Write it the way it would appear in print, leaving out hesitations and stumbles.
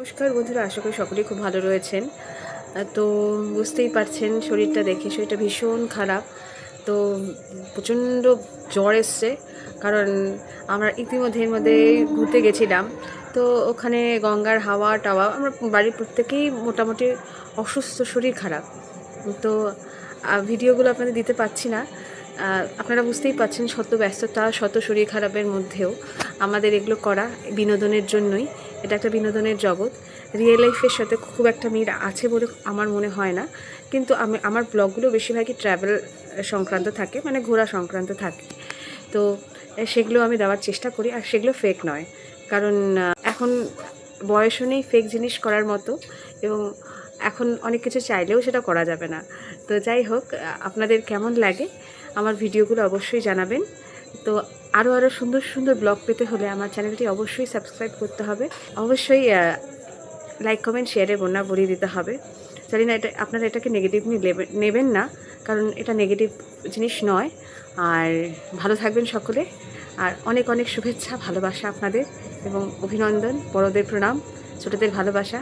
নমস্কার বন্ধুরা, আশা করি সকলেই খুব ভালো রয়েছেন। তো বুঝতেই পারছেন শরীরটা দেখে, শরীরটা ভীষণ খারাপ। তো প্রচণ্ড জ্বর এসছে, কারণ আমরা ইতিমধ্যে এর মধ্যে ঘুরতে গেছিলাম। তো ওখানে গঙ্গার হাওয়া টাওয়া, আমরা বাড়ির প্রত্যেকেই মোটামুটি অসুস্থ, শরীর খারাপ। তো ভিডিওগুলো আপনাদের দিতে পারছি না। আপনারা বুঝতেই পারছেন, শত ব্যস্ততা, শত শরীর খারাপের মধ্যেও আমাদের এগুলো করা বিনোদনের জন্যই। এটা একটা বিনোদনের জগৎ। রিয়েল লাইফের সাথে খুব একটা মিল আছে বলে আমার মনে হয় না, কিন্তু আমার ব্লগগুলো বেশিরভাগই ট্র্যাভেল সংক্রান্ত থাকে, মানে ঘোরা সংক্রান্ত থাকে। তো সেগুলো আমি দেওয়ার চেষ্টা করি, আর সেগুলো ফেক নয়, কারণ এখন বয়সও নেই ফেক জিনিস করার মতো, এবং এখন অনেক কিছু চাইলেও সেটা করা যাবে না। তো যাই হোক, আপনাদের কেমন লাগে আমার ভিডিওগুলো অবশ্যই জানাবেন। তো আরও সুন্দর সুন্দর ব্লগ পেতে হলে আমার চ্যানেলটি অবশ্যই সাবস্ক্রাইব করতে হবে। অবশ্যই লাইক কমেন্ট শেয়ারে বন্যা ভরিয়ে দিতে হবে। জানি না আপনারা এটাকে নেগেটিভলি নেবেন না, কারণ এটা নেগেটিভ জিনিস নয়। আর ভালো থাকবেন সকলে, আর অনেক অনেক শুভেচ্ছা, ভালোবাসা আপনাদের, এবং অভিনন্দন। বড়দের প্রণাম, ছোটদের ভালোবাসা।